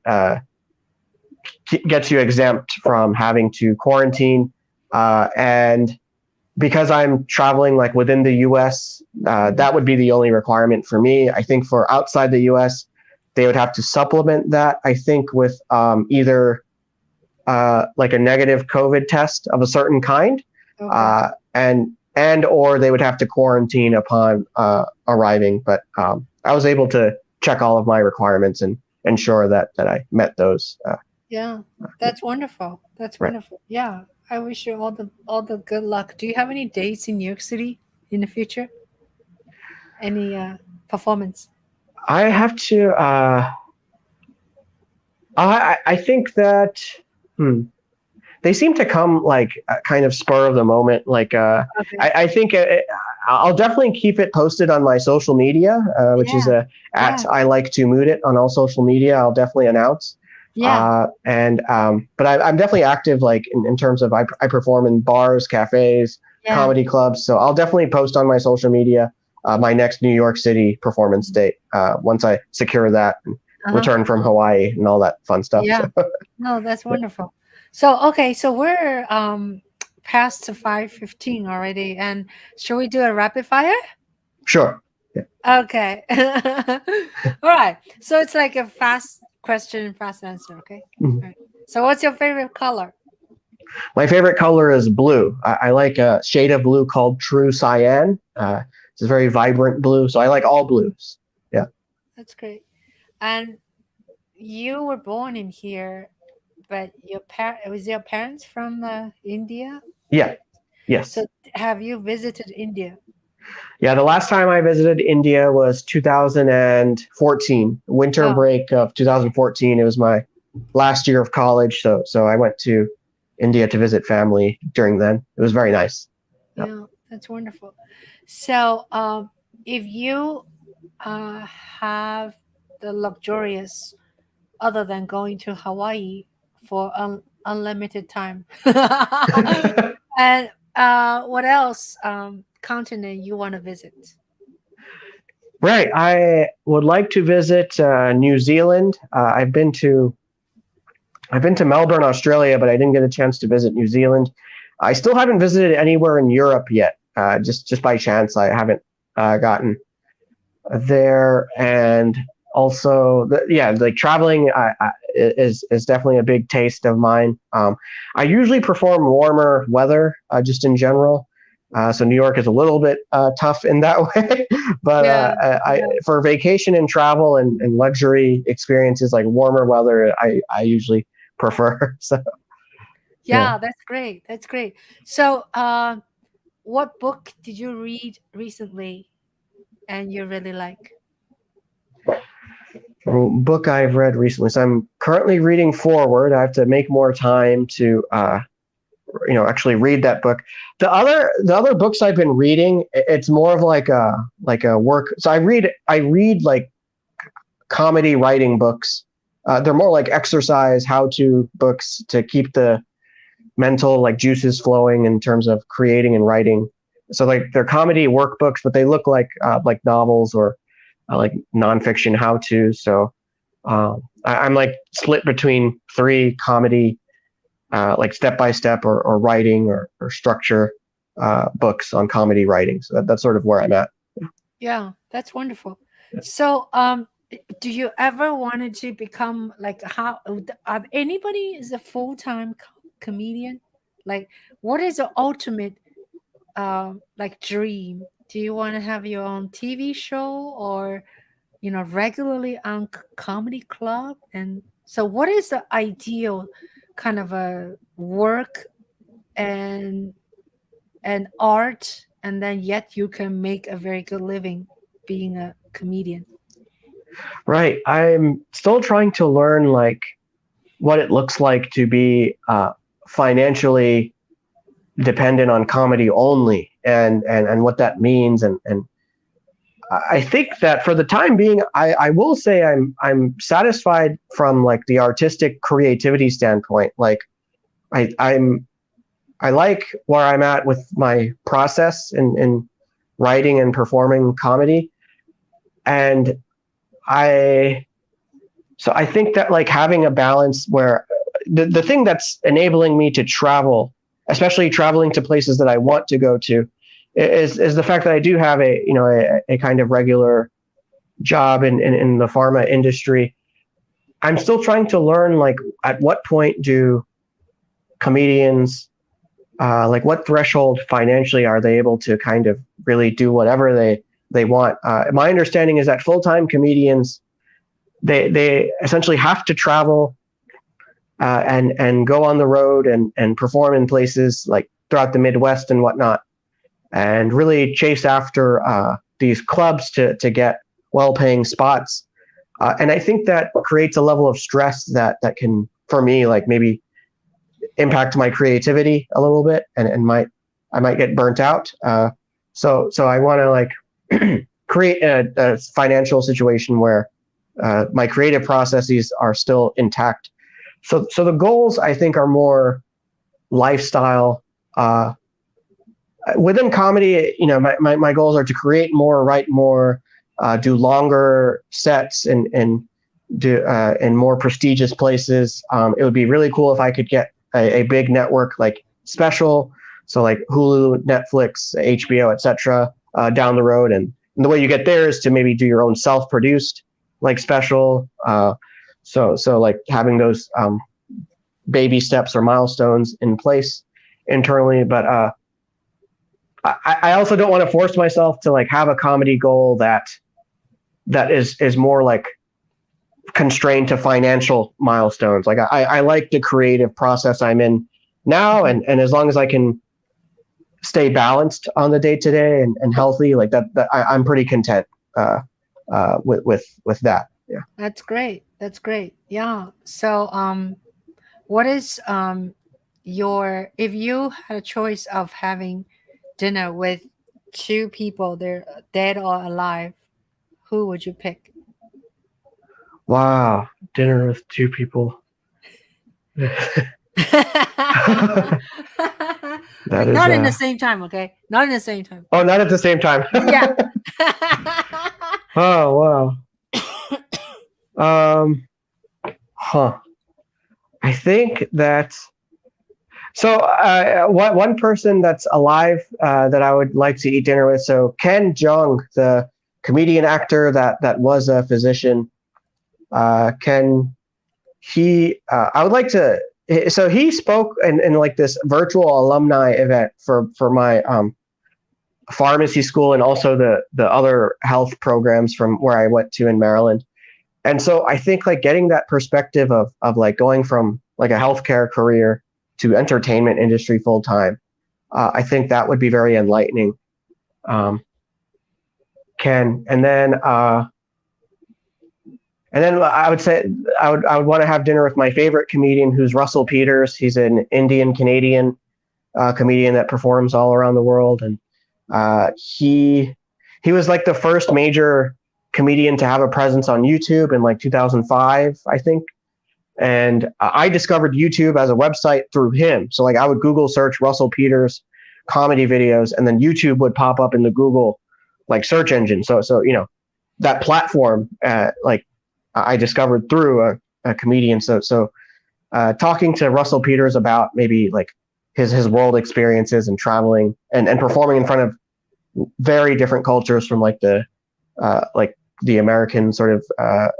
gets you exempt from having to quarantine. And because I'm traveling like within the U.S., that would be the only requirement for me. I think for outside the U.S., they would have to supplement that, I think, with either like a negative COVID test of a certain kind, Okay. and or they would have to quarantine upon arriving. But I was able to check all of my requirements and ensure that I met those. Yeah, that's wonderful. That's Right. wonderful. Yeah, I wish you all the good luck. Do you have any dates in New York City in the future? Any performance? I have to. I think that. They seem to come like kind of spur of the moment. Like Okay. I think I'll definitely keep it posted on my social media, which is Yeah. at Yeah. I like to mood it on all social media. I'll definitely announce. Yeah. But I'm definitely active, like in terms of I perform in bars, cafes, Yeah. comedy clubs. So I'll definitely post on my social media my next New York City performance date once I secure that and Uh-huh. return from Hawaii and all that fun stuff. Yeah. So No, that's wonderful. So okay, so we're past to 5:15 already, and shall we do a rapid fire? sure. Yeah. Okay. All right. So it's like a fast question, fast answer. Okay. Mhm. All right. So what's your favorite color? My favorite color is blue. I like a shade of blue called True Cyan. It's a very vibrant blue, so I like all blues. Yeah. That's great. And you were born in here, but was your parents from India? Yeah. Yes. So have you visited India? Yeah. The last time I visited India was 2014, winter Oh, break of 2014. It was my last year of college, so I went to India to visit family during then. It was very nice. Yeah. yeah, that's wonderful. So, if you have the luxurious, other than going to Hawaii for unlimited time, and what else continent you want to visit? Right. I would like to visit New Zealand. I've been to Melbourne, Australia, but I didn't get a chance to visit New Zealand. I still haven't visited anywhere in Europe yet. Just by chance, I haven't gotten there. And also, yeah, like traveling is definitely a big taste of mine. I usually prefer warmer weather, just in general. So New York is a little bit tough in that way, but Yeah, I yeah, for vacation and travel and luxury experiences like warmer weather, I usually prefer. So yeah. yeah. That's great. That's great. So, what book did you read recently and you really like? Book I've read recently. So I'm currently reading forward. I have to make more time to actually read that book. The other books I've been reading, it's more of like a work. So I read like comedy writing books. They're more like exercise how to books to keep the mental like juices flowing in terms of creating and writing. So like they're comedy workbooks, but they look like novels or like nonfiction how to. So I'm like split between three comedy, like step by step or writing or structure books on comedy writing. So that's sort of where I'm at. Yeah, that's wonderful. So, do you ever wanted to become like how anybody is a full-time comedian? Like, what is the ultimate like dream? Do you want to have your own TV show or regularly on comedy club? And so, what is the ideal kind of a work and art, and then yet you can make a very good living being a comedian? Right. I'm still trying to learn like what it looks like to be financially dependent on comedy only and what that means and I think that for the time being, I will say I'm satisfied from like the artistic creativity standpoint. Like I'm I like where I'm at with my process in writing and performing comedy. And I think that like having a balance where the thing that's enabling me to travel, especially traveling to places that I want to go to, is the fact that I do have a kind of regular job in the pharma industry. I'm still trying to learn, like, at what point do comedians, like, what threshold financially are they able to kind of really do whatever they want? My understanding is that full-time comedians, they essentially have to travel and go on the road and perform in places like throughout the Midwest and whatnot, and really chase after these clubs to get well-paying spots. And I think that creates a level of stress that can, for me, like maybe impact my creativity a little bit, and I might get burnt out. So I want to like create a financial situation where my creative processes are still intact. So the goals, I think, are more lifestyle. Within comedy, my goals are to create more, write more, do longer sets, and do in more prestigious places. It would be really cool if I could get a big network like special, so like Hulu, Netflix, HBO, etc. Down the road, and the way you get there is to maybe do your own self-produced like special. So like having those baby steps or milestones in place internally, but I also don't want to force myself to like have a comedy goal that is more like constrained to financial milestones. Like I like the creative process I'm in now, and as long as I can stay balanced on the day to day and healthy, like that I'm pretty content with that. Yeah. That's great. That's great. Yeah. So what is your, if you had a choice of having dinner with two people, they're dead or alive, who would you pick? Wow, dinner with two people. That is Not in the same time, okay? Not in the same time. Oh, not at the same time. Yeah. Oh wow. Huh. I think that one person that's alive that I would like to eat dinner with. So Ken Jeong, the comedian actor that was a physician. Ken, I would like to. So he spoke in like this virtual alumni event for my pharmacy school, and also the other health programs from where I went to in Maryland. And so I think like getting that perspective of like going from like a healthcare career to entertainment industry full time, I think that would be very enlightening. Ken, and then I would say I would want to have dinner with my favorite comedian, who's Russell Peters. He's an Indian Canadian comedian that performs all around the world, and he was like the first major comedian to have a presence on YouTube in like 2005, I think. And I discovered YouTube as a website through him. So like I would Google search Russell Peters comedy videos, and then YouTube would pop up in the Google like search engine. So that platform like I discovered through a comedian. So talking to Russell Peters about maybe like his world experiences and traveling and performing in front of very different cultures from like the American sort of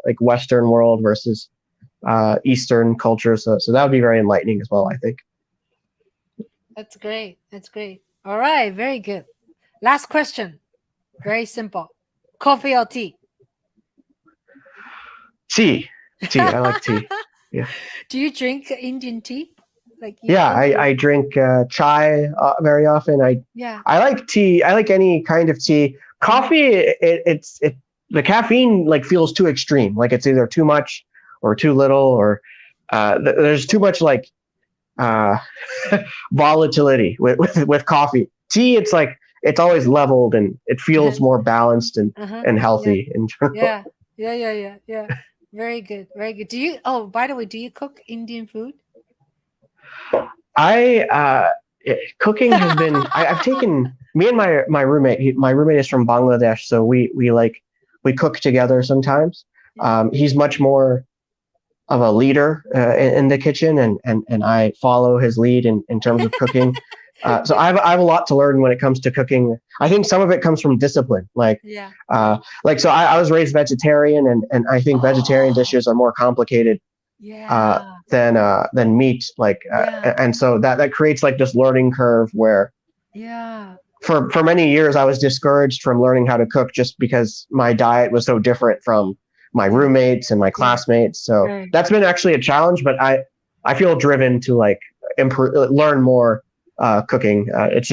like Western world versus Eastern culture. So that would be very enlightening as well, I think. That's great. That's great. All right. Very good. Last question. Very simple. Coffee or tea? Tea. I like tea. Yeah. Do you drink Indian tea? I drink chai very often. I like tea. I like any kind of tea. Coffee, it's the caffeine like feels too extreme. Like it's either too much or too little, or there's too much like volatility with coffee. Tea, it's like it's always leveled and it feels more balanced and healthy in general. Yeah. Very good. Very good. By the way, do you cook Indian food? cooking has been. I've taken me and my roommate. My roommate is from Bangladesh, so we cook together sometimes. He's much more of a leader in the kitchen, and I follow his lead in terms of cooking. So I have a lot to learn when it comes to cooking. I think some of it comes from discipline. Yeah. So I was raised vegetarian, and I think vegetarian dishes are more complicated Yeah. than meat. Yeah. And so that creates like this learning curve where Yeah. for many years I was discouraged from learning how to cook just because my diet was so different from my roommates and my classmates. So Right. that's been actually a challenge, but I feel driven to like learn more cooking. It's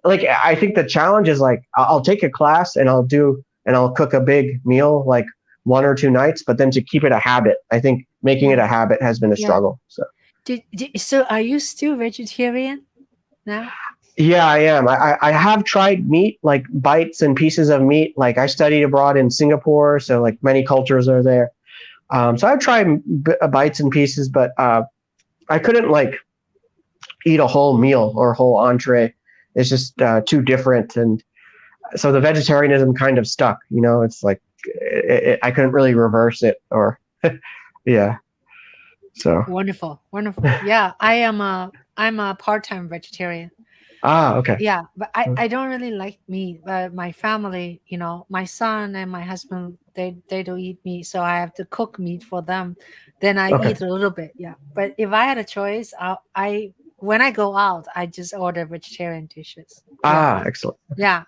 like, I think the challenge is like, I'll take a class and I'll cook a big meal like 1 or 2 nights, but then to keep it a habit, I think making it a habit has been a struggle. So So are you still vegetarian now? yeah, I am. I have tried meat, like bites and pieces of meat. Like I studied abroad in Singapore, so like many cultures are there. So I've tried bites and pieces, but I couldn't like eat a whole meal or a whole entree. It's just too different, and so the vegetarianism kind of stuck. It's like I couldn't really reverse it, or yeah. So Wonderful. Yeah, I'm a part-time vegetarian. okay. Yeah, but I don't really like meat. But my family, my son and my husband, they don't eat meat, so I have to cook meat for them. Then I Okay. eat a little bit. Yeah, but if I had a choice, I when I go out, I just order vegetarian dishes. Excellent. Yeah.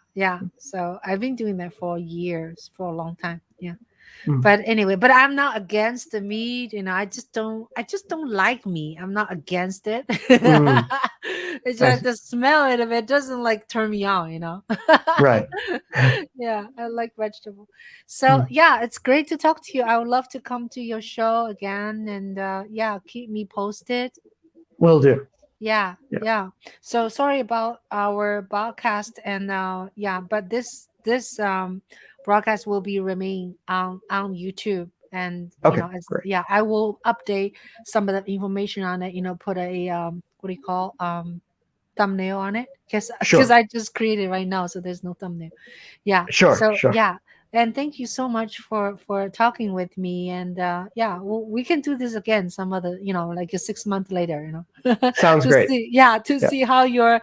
So I've been doing that for years, for a long time. Yeah. Mm. But anyway, but I'm not against the meat. I just don't like meat. I'm not against it. Mm. It's just the smell of it doesn't like turn me on. Right. Yeah, I like vegetable. So yeah, it's great to talk to you. I would love to come to your show again, and yeah, keep me posted. Will do. Yeah. So sorry about our broadcast, and yeah, but this broadcast will be remain on YouTube, and Okay, great. yeah, I will update some of the information on it. Put a what do you call thumbnail on it, because Sure. I just created right now, so there's no thumbnail. Yeah. Sure. So yeah. And thank you so much for talking with me. And yeah, we can do this again some other, like a 6 month later, Sounds to great. see, see how your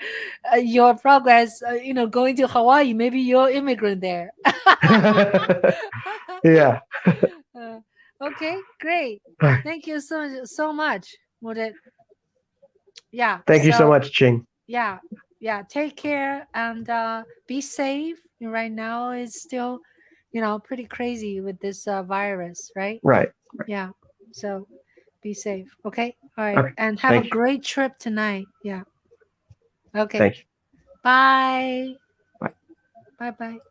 progress, going to Hawaii. Maybe you're immigrant there. Yeah. Okay, great. Thank you so much, Mudit. Yeah. Thank you so So much, Ching. yeah, take care, and be safe. Right now it's still pretty crazy with this virus, right? Right. Yeah, so be safe. Okay, all right, Okay. and have a Thank you. great trip tonight. Yeah. Okay. Thank you. Bye. Bye. Bye.